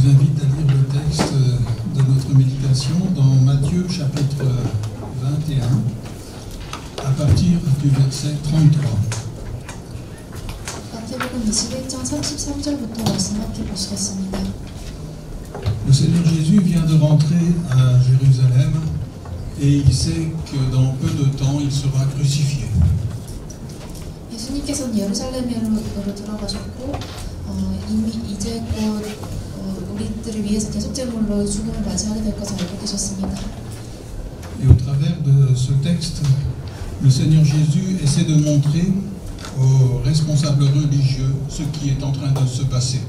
vous invite à lire le texte de notre méditation dans Matthieu chapitre 21 à partir du verset 33. 마태복음 21장 33절부터 말씀해 보시겠습니다. Le Seigneur Jésus vient de rentrer à Jérusalem et il sait que dans peu de temps il sera crucifié. 예수님께서는 예루살렘으로 들어가셨고 이미 이제 곧 우리들을 위해서 대속제물로 죽음을 맞이하게 될 것을 알고 계셨습니다. Et au travers de ce texte, le Seigneur Jésus essaie de montrer aux responsables religieux ce qui est en train de se passer.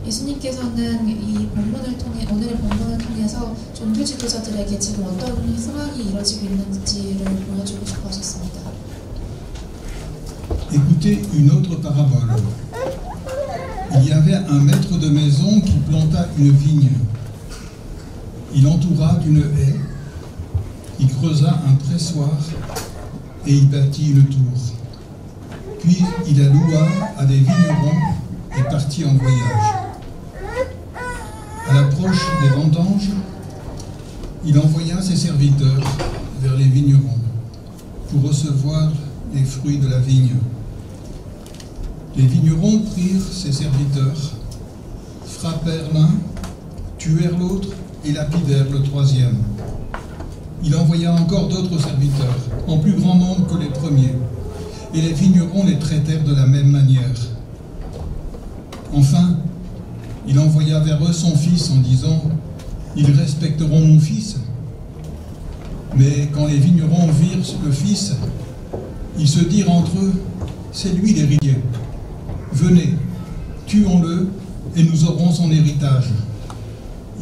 예수님께서는 이 본문을 통해 오늘의 본문을 통해서 종교 지도자들에게 지금 어떤 상황이 이루어지고 있는지를 보여주고 싶어 하셨습니다. Écoutez une autre parabole. Il y avait un maître de maison qui planta une vigne. Il entoura d'une haie, il creusa un pressoir et il bâtit une tour. Puis il la loua à des vignerons et partit en voyage. À l'approche des vendanges, il envoya ses serviteurs vers les vignerons pour recevoir les fruits de la vigne. Les vignerons prirent ses serviteurs, frappèrent l'un, tuèrent l'autre et lapidèrent le troisième. Il envoya encore d'autres serviteurs, en plus grand nombre que les premiers, et les vignerons les traitèrent de la même manière. Enfin, il envoya vers eux son fils en disant « Ils respecteront mon fils ». Mais quand les vignerons virent le fils, ils se dirent entre eux « C'est lui l'héritier. Venez, tuons-le et nous aurons son héritage. »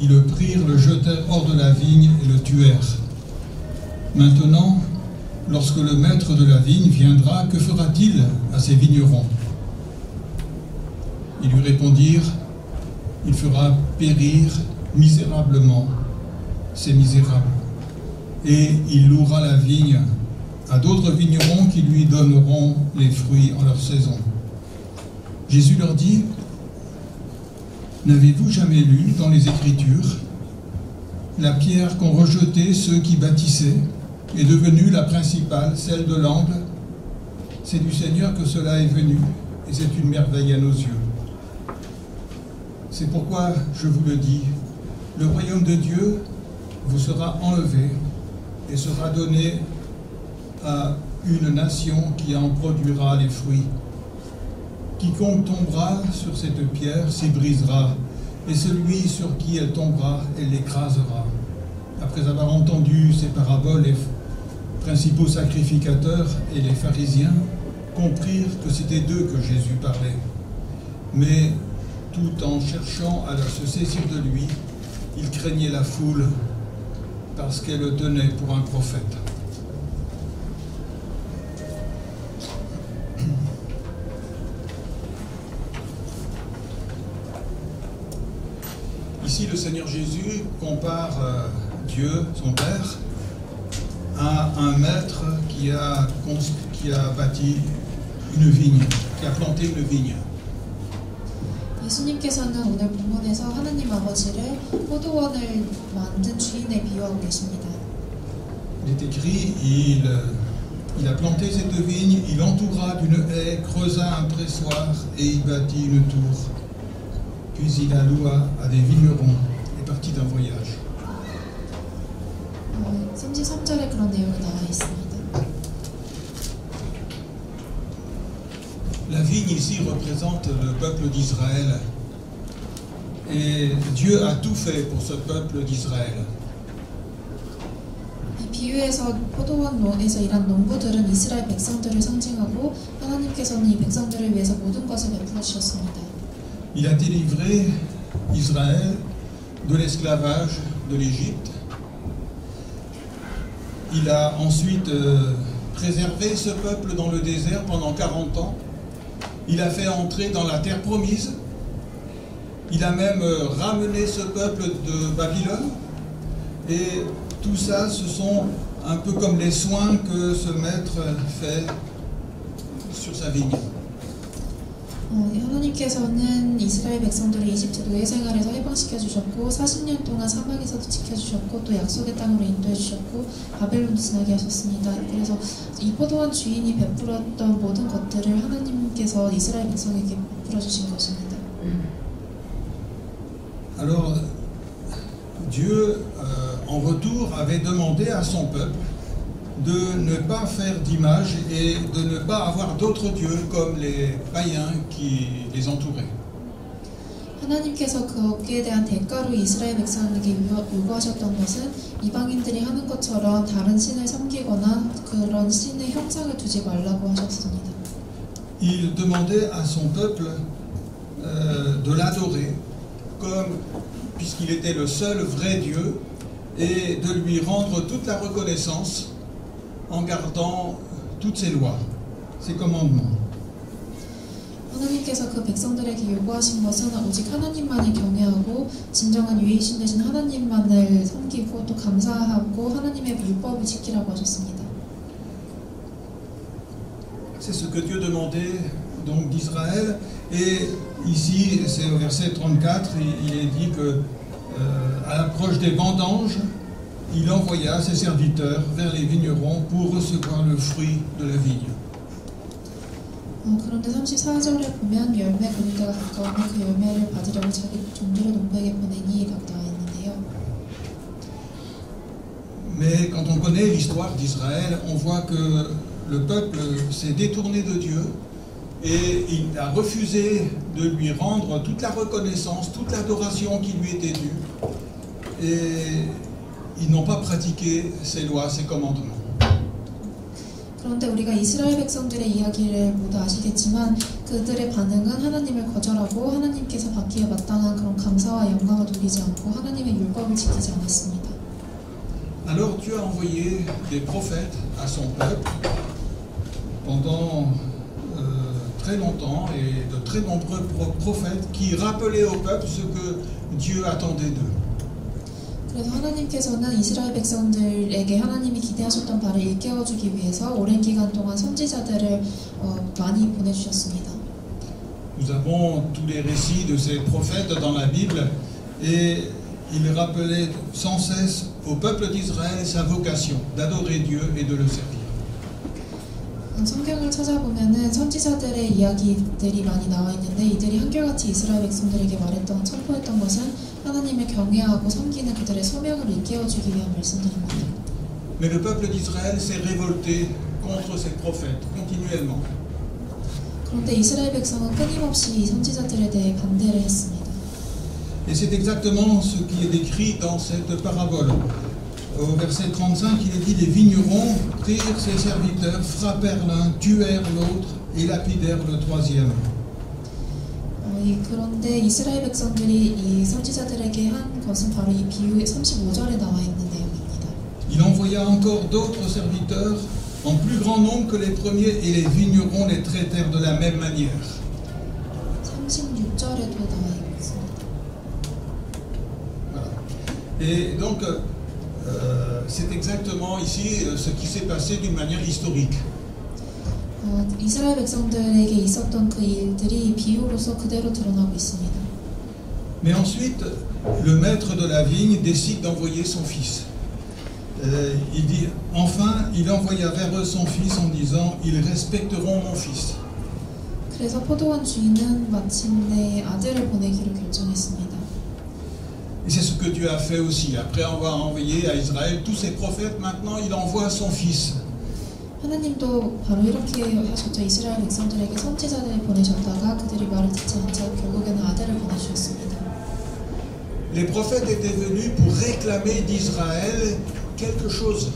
Ils le prirent, le jetèrent hors de la vigne et le tuèrent. Maintenant, lorsque le maître de la vigne viendra, que fera-t-il à ces vignerons? Ils lui répondirent, il fera périr misérablement ces misérables. Et il louera la vigne à d'autres vignerons qui lui donneront les fruits en leur saison. Jésus leur dit, n'avez-vous jamais lu dans les Écritures la pierre qu'ont rejetée ceux qui bâtissaient est devenue la principale, celle de l'angle? C'est du Seigneur que cela est venu, et c'est une merveille à nos yeux. C'est pourquoi je vous le dis, le royaume de Dieu vous sera enlevé et sera donné à une nation qui en produira les fruits. Quiconque tombera sur cette pierre s'y brisera, et celui sur qui elle tombera, elle l'écrasera. Après avoir entendu ces paraboles, les principaux sacrificateurs et les pharisiens comprirent que c'était d'eux que Jésus parlait. Mais tout en cherchant à se saisir de lui, ils craignaient la foule parce qu'elle le tenait pour un prophète. Ici, le Seigneur Jésus compare Dieu, son Père, à un maître qui a bâti une vigne, qui a planté une vigne. 예수님께서는 오늘 본문에서 하나님 아버지를 포도원을 만든 주인에 비유하고 계십니다. Il est écrit, il a planté cette vigne, il entoura d'une haie, creusa un pressoir et il bâtit une tour. Puis il la loua à des vignerons et partit d'un voyage. 33절에 그런 내용이 나와 있습니다. La vigne ici représente le peuple d'Israël. Et Dieu a tout fait pour ce peuple d'Israël. 이 비유에서 포도원에서 일한 농부들은 이스라엘 백성들을 상징하고 하나님께서는 이 백성들을 위해서 모든 것을 베풀어 주셨습니다. Il a délivré Israël de l'esclavage de l'Égypte. Il a ensuite préservé ce peuple dans le désert pendant 40 ans. Il a fait entrer dans la terre promise. Il a même ramené ce peuple de Babylone. Et tout ça, ce sont un peu comme les soins que ce maître fait sur sa vigne. 하나님께서는 이스라엘 백성들을 이집트 노예 생활에서 해방시켜 주셨고 40년 동안 사막에서도 지켜주셨고 또 약속의 땅으로 인도해 주셨고 바벨론도 지나게 하셨습니다. 그래서 이 포도원 주인이 베풀었던 모든 것들을 하나님께서 이스라엘 백성에게 베풀어 주신 것입니다. Alors, Dieu, en retour, avait demandé à son peuple de ne pas faire d'image et de ne pas avoir d'autres dieux comme les païens qui les entouraient. 하나님께서 거기에 대한 대가로 이스라엘 백성에게 요구하셨던 것은 이방인들이 하는 것처럼 다른 신을 섬기거나 그런 신의 형상을 두지 말라고 하셨습니다. Il demandait à son peuple de l'adorer comme, puisqu'il était le seul vrai Dieu, et de lui rendre toute la reconnaissance en gardant toutes ses lois, ses commandements. 하나님께서 그 백성들에게 요구하신 것은 오직 하나님만을 경외하고 진정한 유일신 되신 하나님만을 섬기고 또 감사하고 하나님의 율법을 지키라고 하셨습니다. C'est ce que Dieu demandait donc d'Israël, et ici c'est au verset 34, il est dit que à l'approche des vendanges, il envoya ses serviteurs vers les vignerons pour recevoir le fruit de la vigne. 그런데 34절에 보면 열매 거둘 때가 가까우면 그 열매를 받으려고 자기 종들을 농부에게 보내니 라고 나와 있는데요. Mais quand on connaît l'histoire d'Israël, on voit que le peuple s'est détourné de Dieu et il a refusé de lui rendre toute la reconnaissance, toute l'adoration qui lui était due. Et ils n'ont pas pratiqué ses lois, ses commandements. 그런데 우리가 이스라엘 백성들의 이야기를 모두 아시겠지만 그들의 반응은 하나님을 거절하고 하나님께서 받기에 마땅한 그런 감사와 영광을 누리지 않고 하나님의 율법을 지키지 않았습니다. Alors Dieu a envoyé des prophètes à son peuple pendant très longtemps, et de très nombreux prophètes qui rappelaient au peuple ce que Dieu attendait d'eux. 그래서 하나님께서는 이스라엘 백성들에게 하나님이 기대하셨던 바를 일깨워주기 위해서 오랜 기간 동안 선지자들을 많이 보내주셨습니다. Nous avons tous les récits de ces prophètes dans la Bible, et ils rappelaient sans cesse au peuple d'Israël sa vocation d'adorer Dieu et de le servir. 성경을 찾아보면은 선지자들의 이야기들이 많이 나와 있는데 이들이 한결같이 이스라엘 백성들에게 말했던 선포했던 것은 하나님을 경외하고 섬기는 그들의 소명을 일깨워주기 위한 말씀들입니다. Mais le peuple d'Israël s'est révolté contre ces prophètes continuellement. 그런데 이스라엘 백성은 끊임없이 이 선지자들에 대해 반대를 했습니다. Et c'est exactement ce qui est décrit dans cette parabole. Au verset 35, il est dit: les vignerons prirent ses serviteurs, frappèrent l'un, tuèrent l'autre et lapidèrent le troisième. 그런데 이스라엘 백성들이 이 선지자들에게 한 것은 바로 이 비유의 35절에 나와 있는 내용입니다. Il envoya encore d'autres serviteurs en plus grand nombre que les premiers, et les vignerons les traitèrent de la même manière. 36절에도 나와 있습니다. Voilà. Et donc, c'est exactement ici ce qui s'est passé d'une manière historique. 이스라엘 백성들에게 있었던 그 일들이 비유로서 그대로 드러나고 있습니다. Mais ensuite, le maître de la vigne décide d'envoyer son fils. Il dit, enfin, il envoya vers eux son fils en disant: ils respecteront mon fils. 그래서 포도원 주인은 마침내 아들을 보내기로 결정했습니다. Et c'est ce que Dieu a fait aussi. Après avoir envoyé à Israël tous ses prophètes, maintenant il envoie son fils. 하나님도 바로 이렇게 하셨죠. 이스라엘 백성들에게 선지자들을 보내셨다가 그들이 말을 듣지 않자 결국에는 아들을 보내주셨습니다. Les prophètes étaient venus pour réclamer d'Israël quelque chose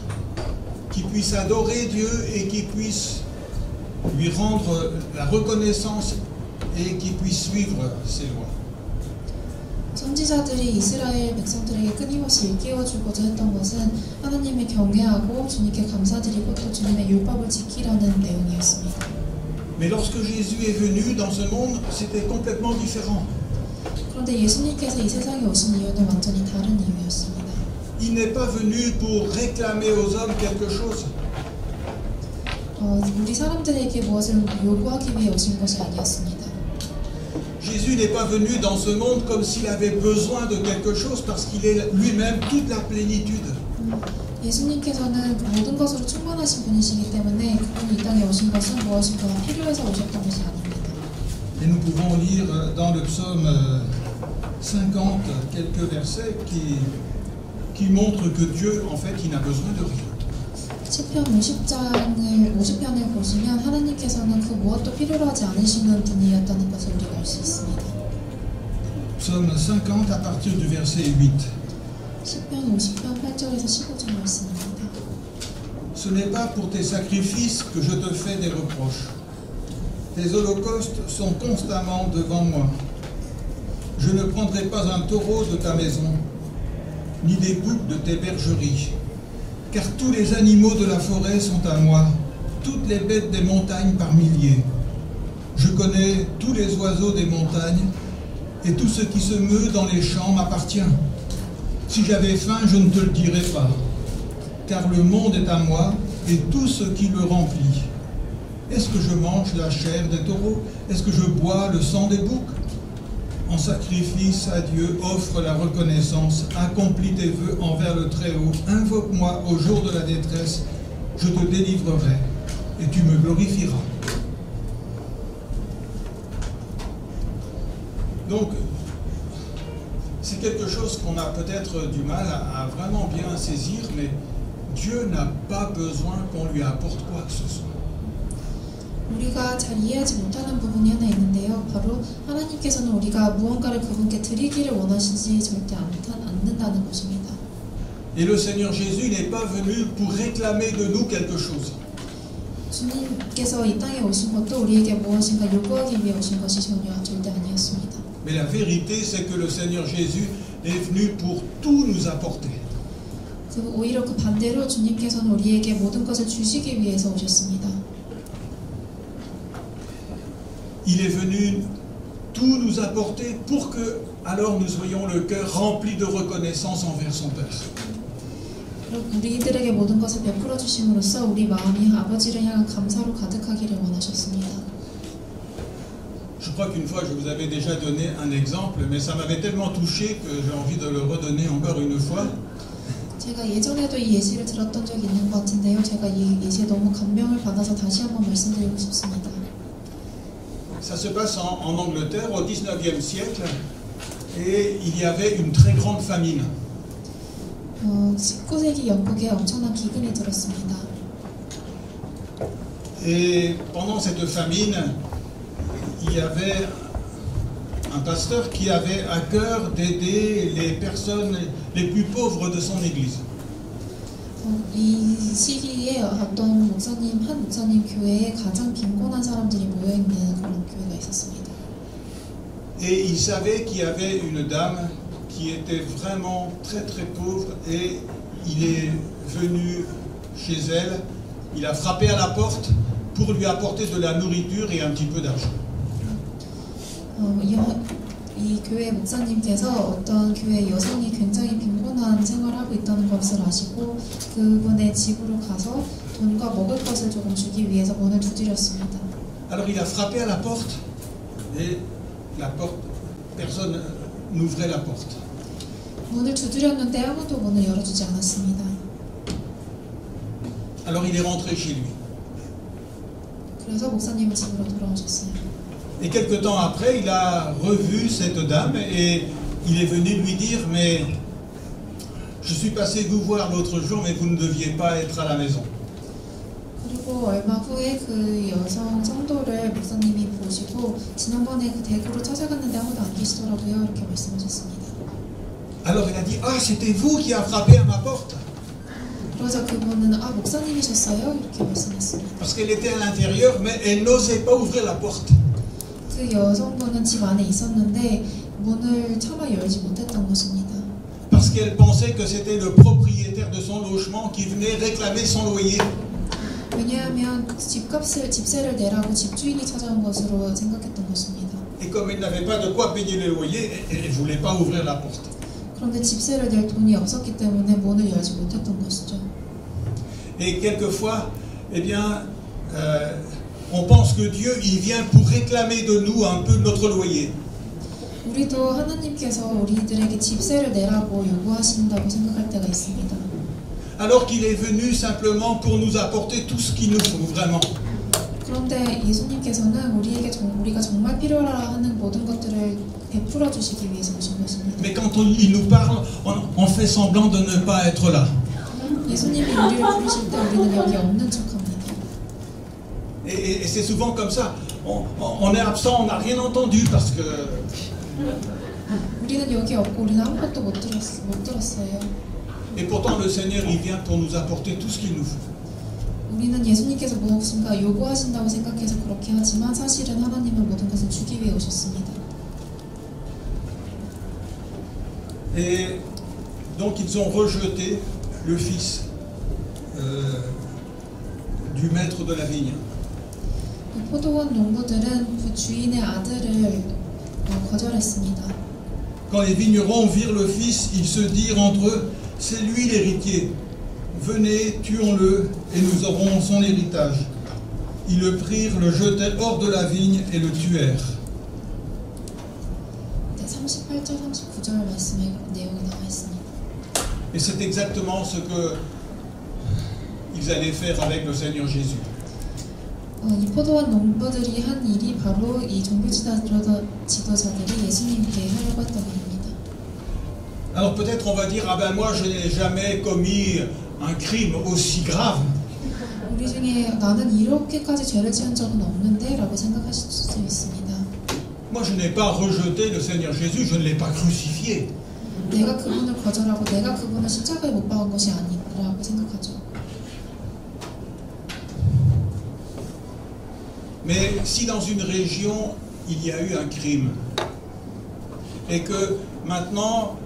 qui puisse adorer Dieu et qui puisse lui rendre la reconnaissance et qui puisse suivre ses lois. 선지자들이 이스라엘 백성들에게 끊임없이 일깨워주고자 했던 것은 하나님을 경외하고 주님께 감사드리고 또 주님의 율법을 지키라는 내용이었습니다. Mais lorsque Jésus est venu dans ce monde, c'était complètement différent. 그런데 예수님께서 이 세상에 오신 이유는 완전히 다른 이유였습니다. Il n'est pas venu pour réclamer aux hommes quelque chose. 우리 사람들에게 무엇을 요구하기 위해 오신 것이 아니었습니다. Jésus n'est pas venu dans ce monde comme s'il avait besoin de quelque chose parce qu'il est lui-même toute la plénitude. 예수님께서는 모든 것으로 충만하신 분이시기 때문에 그분이 이 땅에 오신 것은 무엇인가 필요해서 오셨던 것이 아닙니다. Et nous pouvons lire dans le psaume 50 quelques versets qui montrent que Dieu, en fait, il n'a besoin de rien. 시편 50편을 보시면 하나님께서는 그 무엇도 필요로 하지 않으시는 분이었다는 것을 우리가 알 수 있습니다. Psaume 50 à partir du verset 8. 시편 50편 8절에서 15절 말씀입니다. Ce n'est pas pour tes sacrifices que je te fais des reproches. Tes holocaustes sont constamment devant moi. Je ne prendrai pas un taureau de ta maison, ni des boucs de tes bergeries. Car tous les animaux de la forêt sont à moi, toutes les bêtes des montagnes par milliers. Je connais tous les oiseaux des montagnes, et tout ce qui se meut dans les champs m'appartient. Si j'avais faim, je ne te le dirais pas, car le monde est à moi, et tout ce qui le remplit. Est-ce que je mange la chair des taureaux? Est-ce que je bois le sang des boucs? En sacrifice à Dieu, offre la reconnaissance, accomplis tes vœux envers le Très-Haut, invoque-moi au jour de la détresse, je te délivrerai et tu me glorifieras. Donc, c'est quelque chose qu'on a peut-être du mal à vraiment bien saisir, mais Dieu n'a pas besoin qu'on lui apporte quoi que ce soit. 우리가 잘 이해하지 못하는 부분이 하나 있는데요. 바로 하나님께서는 우리가 무언가를 그분께 드리기를 원하시지 절대 않는다는 것입니다. Et le Seigneur Jésus n'est pas venu pour réclamer de nous quelque chose. 주님께서 이 땅에 오신 것도 우리에게 무엇인가 요구하기 위해 오신 것이 전혀 절대 아니었습니다. Mais la vérité, c'est que le Seigneur Jésus est venu pour tout nous apporter. 그리고 오히려 그 반대로 주님께서는 우리에게 모든 것을 주시기 위해서 오셨습니다. Il est venu tout nous apporter pour que, alors, nous soyons le cœur rempli de reconnaissance envers son Père. 우리들에게 모든 것을 베풀어 주심으로써 우리 마음이 아버지를 향한 감사로 가득하기를 원하셨습니다. Je crois qu'une fois, je vous avais déjà donné un exemple, mais ça m'avait tellement touché que j'ai envie de le redonner encore une fois. 제가 예전에도 이 예시를 들었던 적이 있는 것 같은데요. 제가 이 예시에 너무 감명을 받아서 다시 한번 말씀드리고 싶습니다. Ça se passe en Angleterre au 19e siècle et il y avait une très grande famine. 19세기 영국에 엄청난 기근이 들었습니다. Et pendant cette famine, il y avait un pasteur qui avait à cœur d'aider les personnes les plus pauvres de son église. 이 시기에 어떤 한 목사님 교회에 가장 빈곤한 사람들이 모여있는 그런 교회가 있었습니다. Et il savait qu'il y avait une dame qui était vraiment très très pauvre et il est venu chez elle, il a frappé à la porte pour lui apporter de la nourriture et un petit peu d'argent. 이 교회 목사님께서 어떤 교회 여성이 굉장히 빈곤한 생활을 하고 있다는 것을 아시고 그분의 집으로 가서 돈과 먹을 것을 조금 주기 위해서 문을 두드렸습니다. Alors il a frappé à la porte et personne n'ouvrait la porte. 문을 두드렸는데 아무도 문을 열어주지 않았습니다. Alors il est rentré chez lui. 그래서 목사님은 집으로 돌아오셨어요. Et quelque temps après, il a revu cette dame et il est venu lui dire « Mais je suis passé vous voir l'autre jour, mais vous ne deviez pas être à la maison. » 그리고 얼마 후에 그 여성 성도를 목사님이 보시고 지난번에 그 대구로 찾아갔는데 아무도 안 계시더라고요. 이렇게 말씀하셨습니다. Alors il a dit « Ah, c'était vous qui a frappé à ma porte. » 그러자 그분은 아 목사님이셨어요? 이렇게 말씀했습니다. Parce qu'elle était à l'intérieur, mais elle n'osait pas ouvrir la porte. 그 여성분은 집 안에 있었는데 문을 차마 열지 못했던 것입니다. Parce qu'elle pensait que c'était le propriétaire de son logement qui venait réclamer son loyer. 왜냐하면 집세를 내라고 집주인이 찾아온 것으로 생각했던 것입니다. Et comme elle n'avait pas de quoi payer le loyer, elle ne voulait pas ouvrir la porte. 그런데 집세를 낼 돈이 없었기 때문에 문을 열지 못했던 것이죠. Et quelquefois, eh bien, on pense que Dieu, il vient pour réclamer de nous un peu notre loyer. 우리도 하나님께서 우리들에게 집세를 내라고 요구하신다고 생각할 때가 있습니다. Alors qu'il est venu simplement pour nous apporter tout ce qu'il nous faut, vraiment. 그런데 예수님께서는 우리가 정말 필요하라 하는 모든 것들을 베풀어 주시기 위해서 오신 것입니다. Mais quand il nous parle, on fait semblant de ne pas être là. 예수님이 우리를 부르실 때 우리는 여기 없는 척합니다. Et c'est souvent comme ça. On est absent, on n'a rien entendu parce que... 우리는 여기 없고 우리는 아무것도 못 들었어요. Et pourtant le Seigneur, il vient pour nous apporter tout ce qu'il nous faut. 우리는 예수님께서 무엇인가 요구하신다고 생각해서 그렇게 하지만 사실은 하나님은 모든 것을 주기 위해 오셨습니다. Et donc ils ont rejeté le fils du maître de la vigne. 그 포도원 농부들은 그 주인의 아들을 거절했습니다. Quand les vignerons virent le fils, ils se dirent entre eux, c'est lui l'héritier. Venez, tuons-le, et nous aurons son héritage. Ils le prirent, le jetèrent hors de la vigne et le tuèrent. 38절, 39절 말씀에 내용이 나와 있습니다. Et c'est exactement ce qu'ils allaient faire avec le Seigneur Jésus. 이 포도원 농부들이 한 일이 바로 이 종교 지도자들이 예수님께 하려고 했던 일입니다. Alors peut-être on va dire, ah ben moi je n'ai jamais commis un crime aussi grave. 우리 중에 나는 이렇게까지 죄를 지은 적은 없는데 라고 생각하실 수 있습니다. Moi je n'ai pas rejeté le Seigneur Jésus, je ne l'ai pas crucifié. 내가 그분을 거절하고 내가 그분을 십자가에 못 박은 것이 아니라고 생각하죠. Mais si dans une région il y a eu un crime et que maintenant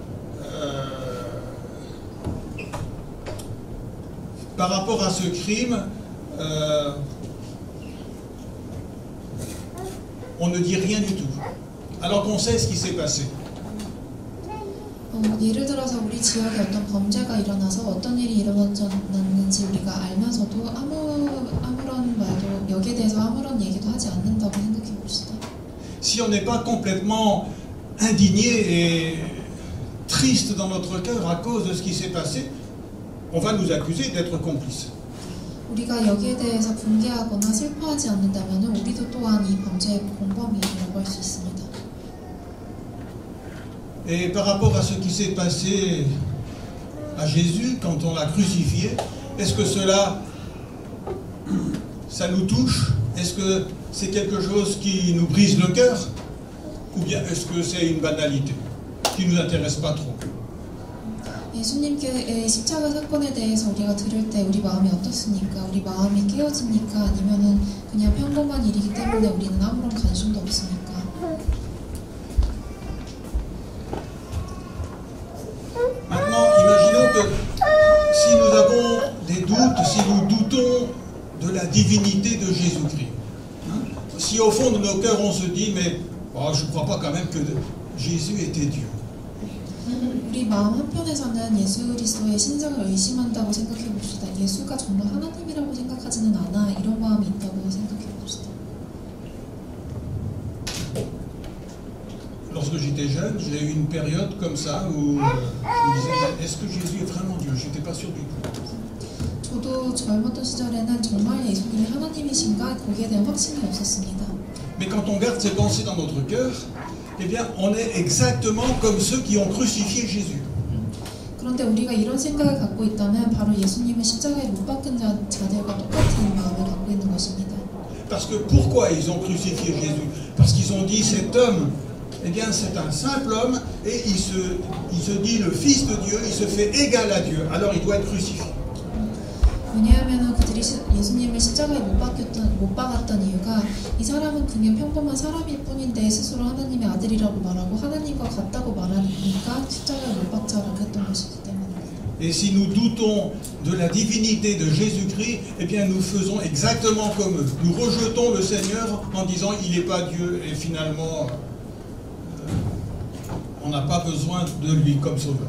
par rapport à ce crime on ne dit rien du tout alors qu'on sait ce qui s'est passé. 예를 들어서 우리 지역에 어떤 범죄가 일어나서 어떤 일이 일어났는지 우리가 알면서도 아무런 말도 여기에 대해서 아무런 얘기도 하지 않는다고 생각해 봅시다. Si on n'est pas complètement indigné et triste dans notre cœur à cause de ce qui s'est passé, on va nous accuser d'être complices. 우리가 여기에 대해서 분개하거나 슬퍼하지 않는다면 우리도 또한 이 범죄의 공범이라고 할 수 있습니다. Et par rapport à ce qui s'est passé à Jésus quand on l'a crucifié, est-ce que ça nous touche? Est-ce que c'est quelque chose qui nous brise le cœur? Ou bien est-ce que c'est une banalité qui ne nous intéresse pas trop? 예수님께의 십자가 사건에 대해서 우리가 들을 때 우리 마음이 어떻습니까? 우리 마음이 깨어집니까? 아니면은 그냥 평범한 일이기 때문에 우리는 아무런 관심도 없습니까? Maintenant, imaginons que si nous avons des doutes, si nous doutons de la divinité de Jésus-Christ, si au fond de nos cœurs on se dit, mais je ne crois pas quand même que Jésus était Dieu. 우리 마음 한편에서는 예수 그리스도의 신성을 의심한다고 생각해 봅시다. 예수가 정말 하나님이라고 생각하지는 않아. 이런 마음이 있다고 생각해 봅시다. Lorsque j'étais jeune, j'ai eu une période comme ça où je me disais, est-ce que Jésus est vraiment Dieu? Je n'étais pas sûr du tout. 저도 젊었던 시절에는 정말 예수님이 하나님이신가 거기에 대한 확신이 없었습니다. Mais quand on garde ces pensées dans notre cœur, eh bien, on est exactement comme ceux qui ont crucifié Jésus. 그런데 우리가 이런 생각을 갖고 있다면 바로 예수님을 십자가에 못 박은 자들과 똑같은 마음을 갖고 있는 것입니다. Parce que pourquoi ils ont crucifié Jésus? Parce qu'ils ont dit cet homme, eh bien, c'est un simple homme et il se dit le Fils de Dieu, il se fait égal à Dieu, alors il doit être crucifié. 왜냐하면 그들이 예수님을 십자가에 못 박았던 이유가 이 사람은 그냥 평범한 사람일 뿐인데 스스로 하나님의 아들이라고 말하고 하나님과 같다고 말하니까 십자가에 못 박자라고 했던 것이기 때문입니다. Et si nous doutons de la divinité de Jésus-Christ, eh bien nous faisons exactement comme eux. Nous rejetons le Seigneur en disant il n'est pas Dieu et finalement on n'a pas besoin de lui comme sauveur.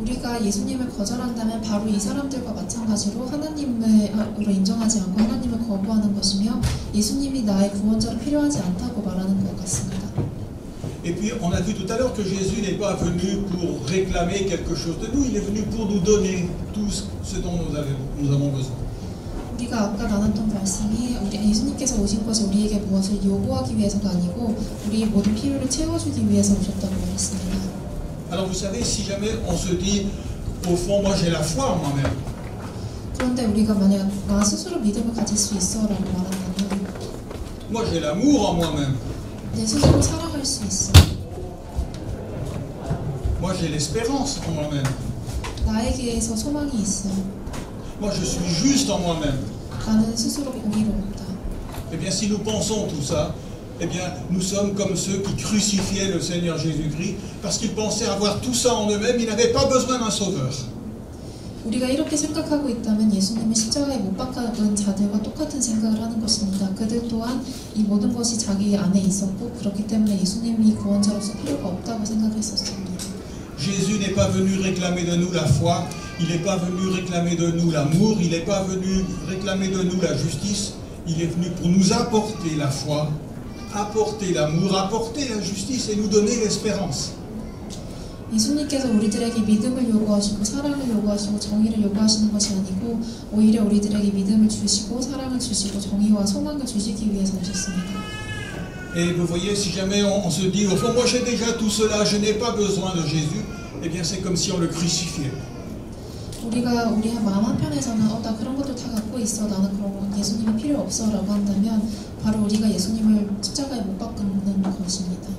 우리가 예수님을 거절한다면 바로 이 사람들과 마찬가지로 하나님으로 인정하지 않고 하나님을 거부하는 것이며 예수님이 나의 구원자로 필요하지 않다고 말하는 것 같습니다. Et puis on a vu tout à l'heure que Jésus n'est pas venu pour réclamer quelque chose de nous, il est venu pour nous donner tout ce dont nous avons besoin. 우리가 아까 나눴던 말씀이 예수님께서 오신 것이 우리에게 무엇을 요구하기 위해서가 아니고 우리의 모든 필요를 채워주기 위해서 오셨다고 말했습니다. Alors vous savez, si jamais on se dit, au fond, moi j'ai la foi en moi-même. 그런데 우리가 만약 나 스스로 믿음을 가질 수 있어라고 말한다면 Moi j'ai l'amour en moi-même. 내 스스로 사랑할 수 있어. Moi j'ai l'espérance en moi-même. 나에게서 소망이 있어. Moi je suis juste en moi-même. 나는 스스로 공의로웠다. Eh bien si nous pensons tout ça, eh bien nous sommes comme ceux qui crucifiaient le Seigneur Jésus-Christ parce qu'ils pensaient avoir tout ça en eux-mêmes, ils n'avaient pas besoin d'un sauveur. 우리가 이렇게 생각하고 있다면 예수님을 십자가에 못 박아둔 자들과 똑같은 생각을 하는 것입니다. 그들 또한 이 모든 것이 자기 안에 있었고 그렇기 때문에 예수님이 구원자로서 필요가 없다고 생각했었습니다. Jésus n'est pas venu réclamer de nous la foi, il n'est pas venu réclamer de nous l'amour, il n'est pas venu réclamer de nous la justice, il est venu pour nous apporter la foi, apporter l'amour, apporter la justice et nous donner l'espérance. 예수님께서 우리들에게 믿음을 요구하시고 사랑을 요구하시고 정의를 요구하시는 것이 아니고 오히려 우리들에게 믿음을 주시고 사랑을 주시고 정의와 소망을 주시기 위해서 오셨습니다. Et vous voyez, si jamais on se dit, au fond, moi j'ai déjà tout cela, je n'ai pas besoin de Jésus, eh bien c'est comme si on le crucifiait. 우리가 우리 마음 한편에서는 나 그런 것도 다 갖고 있어, 나는 그런 거 예수님이 필요 없어 라고 한다면 바로 우리가 예수님을 십자가에 못 박는 것입니다.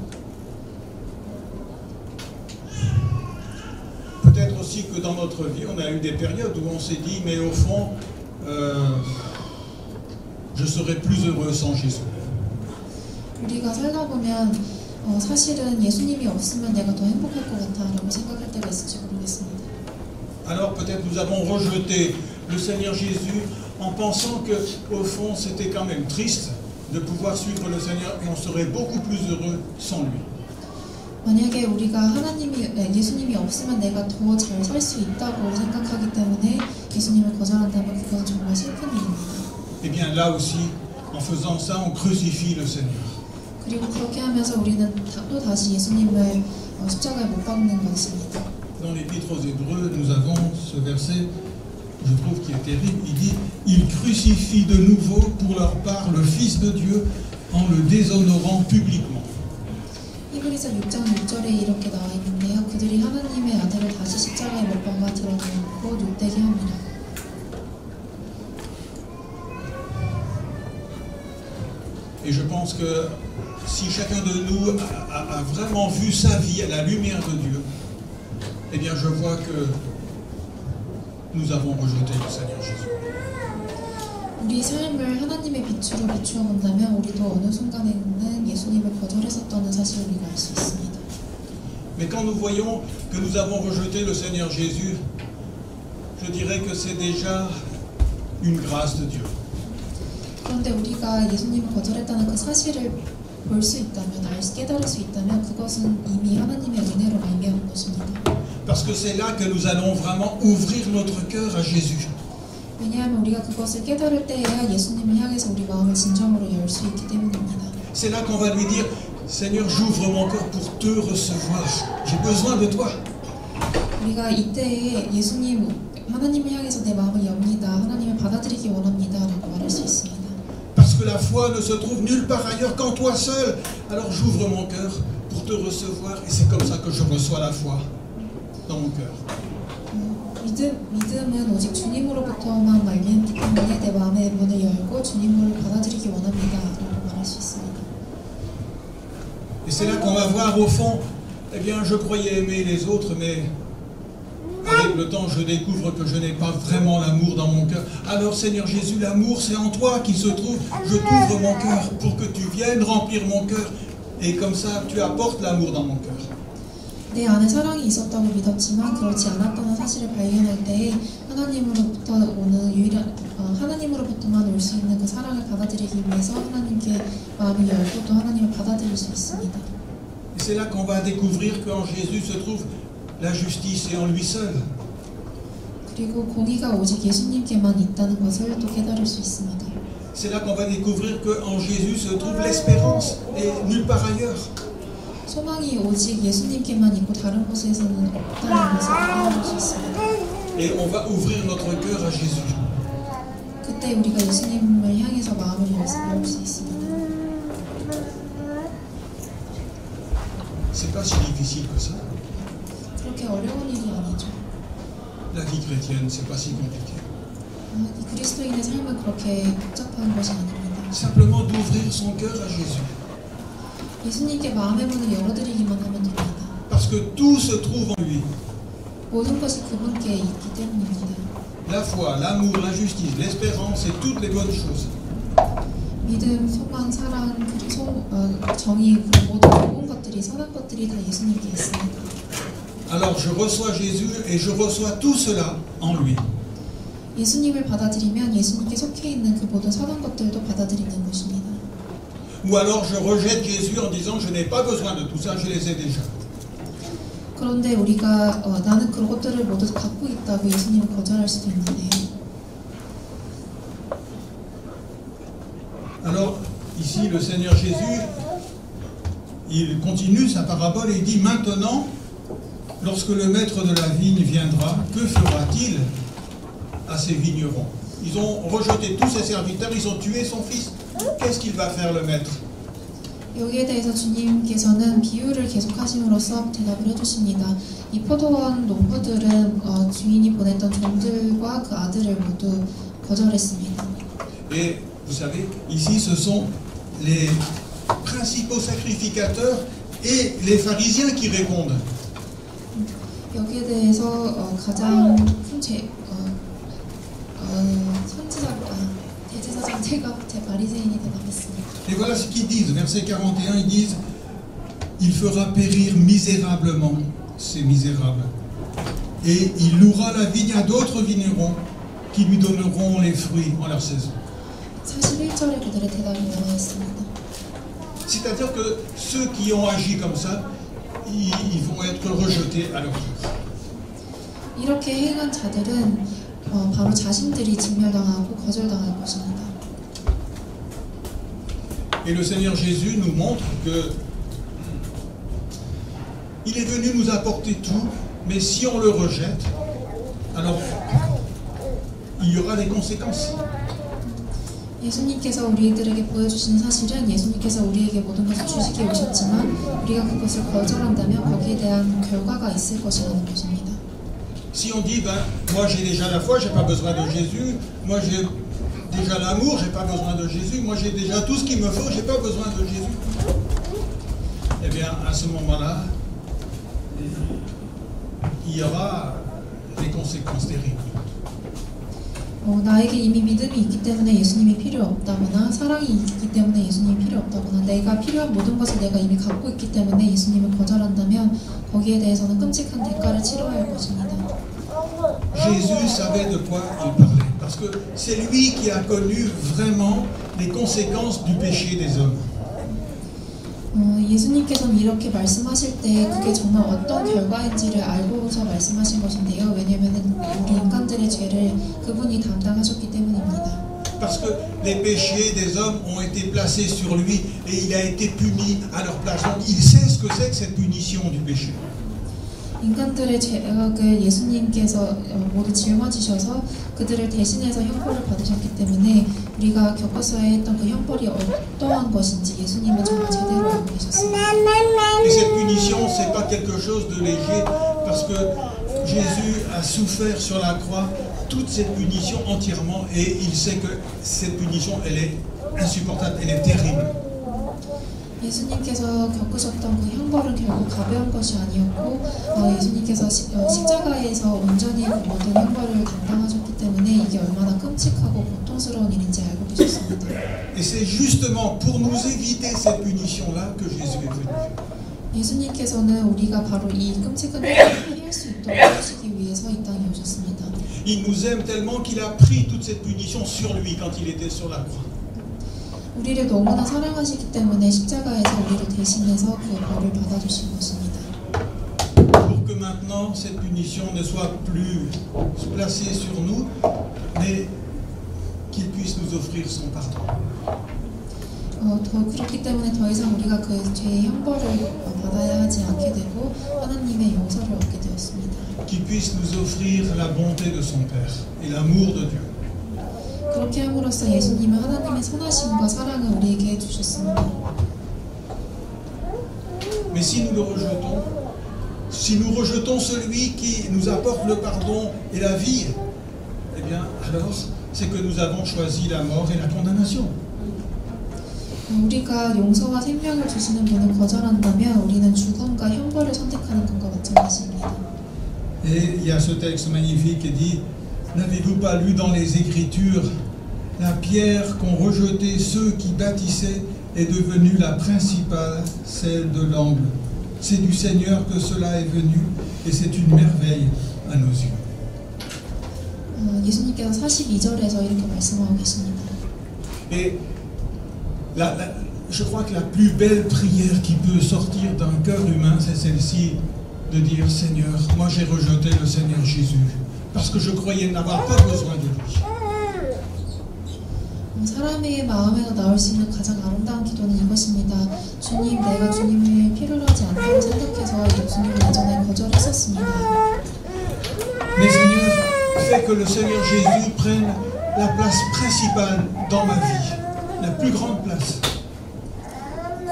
Peut-être aussi que dans notre vie, on a eu des périodes où on s'est dit, mais au fond, je serais plus heureux sans Jésus. 우리가 살다 보면 사실은 예수님이 없으면 내가 더 행복할 것 같아라고 생각할 때가 있을지 모르겠습니다. Alors peut-être nous avons rejeté le Seigneur Jésus en pensant que, au fond, c'était quand même triste de pouvoir suivre le Seigneur et on serait beaucoup plus heureux sans lui. 만약에 우리가 예수님이 없으면 내가 더 잘 살 수 있다고 생각하기 때문에 예수님을 거절한다면 그것은 정말 슬픈 일입니다. Eh bien là aussi, en faisant ça, on crucifie le Seigneur. 그리고 그렇게 하면서 우리는 또 다시 예수님을 십자가에 못 박는 것입니다. Dans l'Épître aux Hébreux, nous avons ce verset, je trouve qui est terrible, il dit « Ils crucifient de nouveau pour leur part le Fils de Dieu en le déshonorant publiquement. » 히브리서 6장 6절에 이렇게 나와 있는데요. 그들이 하나님의 아들을 다시 십자가에 못 박아 드러내고 욕되게 합니다. Et je pense que si chacun de nous a vraiment vu sa vie à la lumière de Dieu, eh bien je vois que nous avons rejeté le Seigneur Jésus. 우리 삶을 하나님의 빛으로 비추어 본다면 우리도 어느 순간에는 예수님을 거절했었다는 사실을 우리가 알 수 있습니다. Mais quand nous voyons que nous avons rejeté le Seigneur Jésus, je dirais que c'est déjà une grâce de Dieu. 그런데 우리가 예수님을 거절했다는 그 사실을 볼 수 있다면, 깨달을 수 있다면 그것은 이미 하나님의 은혜로 말미암은 것입니다. Parce que c'est là que nous allons vraiment ouvrir notre cœur à Jésus. 왜냐하면 우리가 그것을 깨달을 때에야 예수님을 향해서 우리 마음을 진정으로 열 수 있기 때문입니다. C'est là qu'on va lui dire, Seigneur, j'ouvre mon cœur pour te recevoir. J'ai besoin de toi. 우리가 이때에 하나님을 향해서 내 마음을 엽니다. 하나님을 받아들이기 원합니다라고 말할 수 있습니다. Parce que la foi ne se trouve nulle part ailleurs qu'en toi seul. Alors j'ouvre mon cœur pour te recevoir et c'est comme ça que je reçois la foi dans mon cœur. 믿음은 오직 주님으로부터만 말미암기 때문에 내 마음의 문을 열고 주님을 받아들이기 원합니다라고 말할 수 있습니다. Et c'est là qu'on va voir au fond, eh bien je croyais aimer les autres, mais avec le temps je découvre que je n'ai pas vraiment l'amour dans mon cœur. Alors Seigneur Jésus, l'amour c'est en toi qu'il se trouve. Je t'ouvre mon cœur pour que tu viennes remplir mon cœur et comme ça tu apportes l'amour dans mon cœur. 내 안에 사랑이 있었다고 믿었지만 그렇지 않았다는 사실을 발견할 때에 하나님으로부터만 올 수 있는 그 사랑을 받아들이기 위해서 하나님께 마음을 열고 또 하나님을 받아들일 수 있습니다. Et c'est là qu'on va découvrir qu'en Jésus se trouve la justice et en lui seul. 그리고 공의가 오직 예수님께만 있다는 것을 또 깨달을 수 있습니다. C'est là qu'on va découvrir qu'en Jésus se trouve l'espérance et nulle part ailleurs. 소망이 오직 예수님께만 있고 다른 곳에서는 없다는 것을 발견할 수 있습니다. Et on va ouvrir notre cœur à Jésus. 그때 우리가 예수님을 향해서 마음을 열 수 있습니다. C'est pas si difficile que ça. 그렇게 어려운 일이 아니죠. La vie chrétienne, c'est pas si compliqué. 이 그리스도인의 삶은 그렇게 복잡한 것이 아닙니다. Simplement d'ouvrir son cœur à Jésus. 예수님께 마음의 문을 열어드리기만 하면 됩니다. Parce que tout se trouve en lui. 모든 것이 그분께 있기 때문입니다. La foi, l'amour, la justice, l'espérance et toutes les bonnes choses. 믿음, 소망, 사랑, 정의, 그리고 모든 좋은 것들이, 선한 것들이 다 예수님께 있습니다. Alors je reçois Jésus et je reçois tout cela en lui. 예수님을 받아들이면 예수님께 속해 있는 그 모든 선한 것들도 받아들이는 것입니다. Ou alors je rejette Jésus en disant je n'ai pas besoin de tout ça, je les ai déjà. 그런데 우리가 나는 그런 것들을 모두 갖고 있다고 예수님을 거절할 수도 있는데. Alors ici le Seigneur Jésus, il continue sa parabole et il dit maintenant, lorsque le maître de la vigne viendra, que fera-t-il à ces vignerons? Ils ont rejeté tous ses serviteurs, ils ont tué son fils. Qu'est-ce qu'il va faire le maître? 여기에 대해서 주님께서는 비유를 계속하심으로써 대답을 해주십니다. 이 포도원 농부들은 주인이 보냈던 종들과 그 아들을 모두 거절했습니다. Et vous savez, ici ce sont les principaux sacrificateurs et les pharisiens qui répondent. 여기에 대해서 가장 큰 대제사장 바리새인이 대답했습니다. Et voilà ce qu'ils disent, verset 41, ils disent il fera périr misérablement ces misérables et il louera la vigne à d'autres vignerons qui lui donneront les fruits en leur saison. 41절에 그들의 대답이 나와 있습니다. C'est-à-dire que ceux qui ont agi comme ça, ils vont être rejetés à leur tour. 이렇게 행한 자들은 바로 자신들이 진멸당하고 거절당할 것입니다. Et le Seigneur Jésus nous montre que il est venu nous apporter tout, mais si on le rejette, alors il y aura des conséquences. 예수님께서 우리들에게 보여주신 사실은 예수님께서 우리에게 모든 것을 주시게 오셨지만 우리가 그것을 거절한다면 거기에 대한 결과가 있을 것이라는 것입니다. Si on dit, ben, moi j'ai déjà la foi, j'ai pas besoin de Jésus, moi j'ai déjà l'amour, j'ai pas besoin de Jésus, moi j'ai déjà tout ce qu'il me faut, j'ai pas besoin de Jésus. Eh bien, à ce moment-là, il y aura des conséquences terribles. 나에게 이미 믿음이 있기 때문에 예수님이 필요 없다거나 사랑이 있기 때문에 예수님이 필요 없다거나 내가 필요한 모든 것을 내가 이미 갖고 있기 때문에 예수님을 거절한다면 거기에 대해서는 끔찍한 대가를 치러야 할 것입니다. Jésus savait de quoi il parlait, parce que c'est lui qui a connu vraiment les conséquences du péché des hommes. 예수님께서는 이렇게 말씀하실 때 그게 정말 어떤 결과인지를 알고서 말씀하신 것인데요. 왜냐하면 우리 인간들의 죄를 그분이 담당하셨기 때문입니다. Parce que les péchés des hommes ont été placés sur lui et il a été puni à leur place. Donc il sait ce que c'est que cette punition du péché. 인간들의 죄악을 예수님께서 모두 짊어지셔서 그들을 대신해서 형벌을 받으셨기 때문에 우리가 겪었어야 했던 그 형벌이 어떠한 것인지 예수님은 정말 제대로 알고 계셨습니다. Et cette punition, c'est pas quelque chose de léger, parce que Jésus a souffert sur la croix toute cette punition entièrement, et il sait que cette punition, elle est insupportable, elle est terrible. 예수님께서 겪으셨던 그 형벌은 결국 가벼운 것이 아니었고 예수님께서 십자가에서 온전히 그 모든 형벌을 담당하셨기 때문에 이게 얼마나 끔찍하고 고통스러운 일인지 알고 계셨습니다. Et c'est justement pour nous éviter cette punition-là que Jésus est venu. 예수님께서는 우리가 바로 이 끔찍한 형벌을 피할 수 있도록 하시기 위해서 이 땅에 오셨습니다. Il nous aime tellement qu'il a pris toute cette punition sur lui quand il était sur la croix. 우리를 너무나 사랑하시기 때문에 십자가에서 우리를 대신해서 그 벌을 받아주신 것입니다. Pour que maintenant cette punition ne soit plus placée sur nous, mais qu'il puisse nous offrir son pardon. 그렇기 때문에 더 이상 우리가 그 죄의 형벌을 받아야 하지 않게 되고 하나님의 용서를 얻게 되었습니다. Qu'il puisse nous offrir la bonté de son Père et l'amour de Dieu. 그렇게 함으로써 예수님은 하나님의 선하심과 사랑을 우리에게 주셨습니다. Mais si nous le rejetons, si nous rejetons celui qui nous apporte le pardon et la vie, eh bien alors c'est que nous avons choisi la mort et la condamnation. 우리가 용서와 생명을 주시는 분을 거절한다면 우리는 죽음과 형벌을 선택하는 것과 마찬가지입니다. Et il y a ce texte magnifique qui dit: n'avez-vous pas lu dans les Écritures, la pierre qu'ont rejetée ceux qui bâtissaient est devenue la principale, celle de l'angle. C'est du Seigneur que cela est venu et c'est une merveille à nos yeux. 예수님께서 42절에서 이렇게 말씀하고 계십니다. Et je crois que la plus belle prière qui peut sortir d'un cœur humain, c'est celle-ci, de dire: Seigneur, moi j'ai rejeté le Seigneur Jésus parce que je croyais n'avoir pas besoin de lui. 사람의 마음에서 나올 수 있는 가장 아름다운 기도는 이것입니다. 주님, 내가 주님을 필요로 하지 않다고 생각해서 주님을 예전에 거절했었습니다. Mais Seigneur, fais que le Seigneur Jésus prenne la place principale dans ma vie, la plus grande place.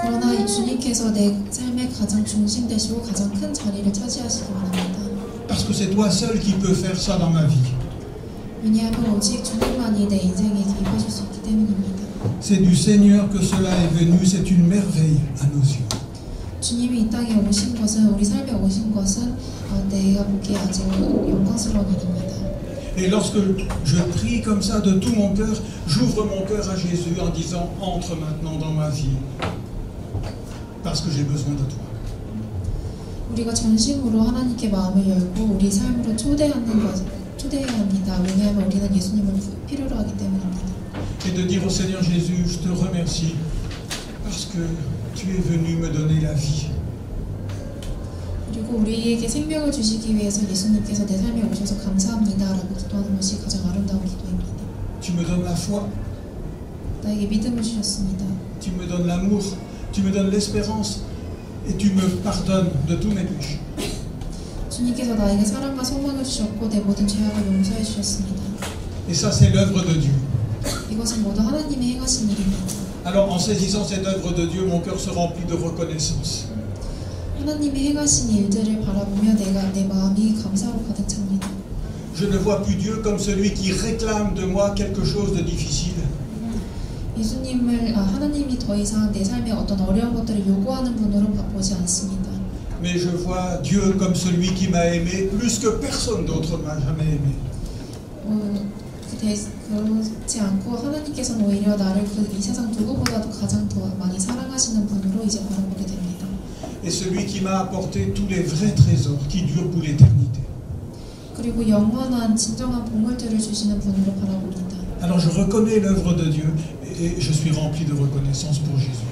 그러나 주님께서 내 삶의 가장 중심 되시고 가장 큰 자리를 차지하시기 바랍니다. Parce que c'est toi seul qui peux faire ça dans ma vie. 왜냐하면 오직 주님만이 내 인생에 개입하실 수 있기 때문입니다. C'est du Seigneur que cela est venu, c'est une merveille à nos yeux. 주님이 이 땅에 오신 것은, 우리 삶에 오신 것은 내가 보기에 아주 영광스러운 일입니다. Et lorsque je prie comme ça de tout mon cœur, j'ouvre mon cœur à Jésus en disant: entre maintenant dans ma vie, parce que j'ai besoin de toi. 우리가 전심으로 하나님께 마음을 열고 우리 삶으로 초대해야 합니다. 왜냐하면 우리는 예수님을 필요로 하기 때문입니다. Et de dire au Seigneur Jésus: je te remercie parce que tu es venu me donner la vie. 그리고 우리에게 생명을 주시기 위해서 예수님께서 내 삶에 오셔서 감사합니다라고 기도하는 것이 가장 아름다운 기도입니다. Tu me donnes la foi, 나에게 믿음을 주셨습니다. tu me donnes l'amour, tu me donnes l'espérance et tu me pardonnes de tous mes péchés. 주님께서 나에게 사랑과 소망을 주셨고 내 모든 죄악을 용서해 주셨습니다. Et ça, c'est l'œuvre de Dieu. 이것은 모두 하나님이 행하신 일입니다. Alors, en saisissant cette œuvre de Dieu, mon cœur se remplit de reconnaissance. 하나님이 행하신 일들을 바라보며 내 마음이 감사로 가득 찹니다. Je ne vois plus Dieu comme celui qui réclame de moi quelque chose de difficile. 하나님이 더 이상 내 삶에 어떤 어려운 것들을 요구하는 분으로 보지 않습니다. Mais je vois Dieu comme celui qui m'a aimé plus que personne d'autre m'a jamais aimé. 그렇지 않고 하나님께서는 오히려 나를 이 세상 누구보다도 가장 더 많이 사랑하시는 분으로 이제 바라보게 됩니다. Et celui qui m'a apporté tous les vrais trésors qui durent pour l'éternité. 그리고 영원한 진정한 보물들을 주시는 분으로 바라봅니다. Alors je reconnais l'œuvre de Dieu et je suis rempli de reconnaissance pour Jésus.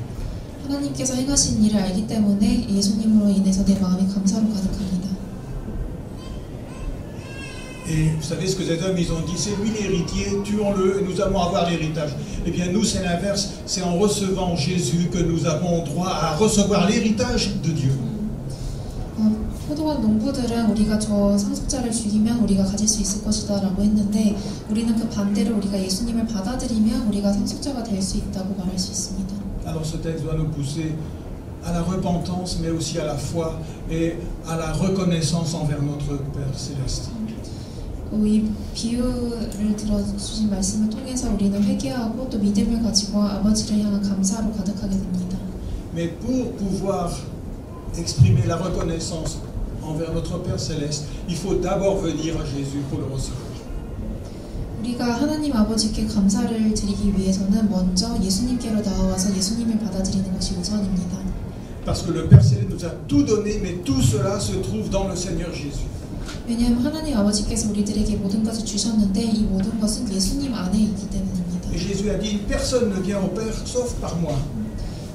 하나님께서 행하신 일을 알기 때문에 예수님으로 인해서 내 마음이 감사로 가득합니다. Et vous savez ce que ces hommes ils ont dit: c'est lui l'héritier, tuons-le et nous allons avoir l'héritage. Eh bien nous c'est l'inverse, c'est en recevant Jésus que nous avons droit à recevoir l'héritage de Dieu. 포도원 농부들은 우리가 저 상속자를 죽이면 우리가 가질 수 있을 것이다 라고 했는데 우리는 그 반대로 우리가 예수님을 받아들이면 우리가 상속자가 될 수 있다고 말할 수 있습니다. Alors ce texte doit nous pousser à la repentance mais aussi à la foi et à la reconnaissance envers notre Père Céleste. 이 비유를 들어주신 말씀을 통해서 우리는 회개하고 또 믿음을 가지고 아버지를 향한 감사로 가득하게 됩니다. Mais pour pouvoir exprimer la reconnaissance envers notre Père Céleste, il faut d'abord venir à Jésus pour le recevoir. 우리가 하나님 아버지께 감사를 드리기 위해서는 먼저 예수님께로 나와서 예수님을 받아들이는 것이 우선입니다. Parce que le Père Céleste nous a tout donné, mais tout cela se trouve dans le Seigneur Jésus. 왜냐하면 하나님 아버지께서 우리들에게 모든 것을 주셨는데 이 모든 것은 예수님 안에 있기 때문입니다. Et Jésus a dit: personne ne vient au Père sauf par moi.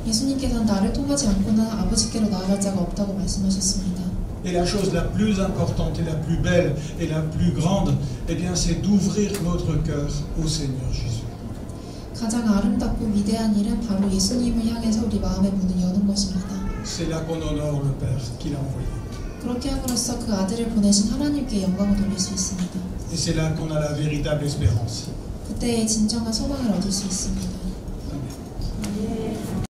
예수님께서는 나를 통하지 않고는 아버지께로 나아갈 자가 없다고 말씀하셨습니다. Et la chose la plus importante et la plus belle et la plus grande, eh bien, c'est d'ouvrir notre cœur au Seigneur Jésus. 가장 아름답고 위대한 일은 바로 예수님을 향해서 우리 마음의 문을 여는 것입니다. C'est là qu'on honore le Père qui l'a envoyé. 그렇게 함으로써 그 아들을 보내신 하나님께 영광을 돌릴 수 있습니다. Et c'est là qu'on a la véritable espérance. 그때의 진정한 소망을 얻을 수 있습니다.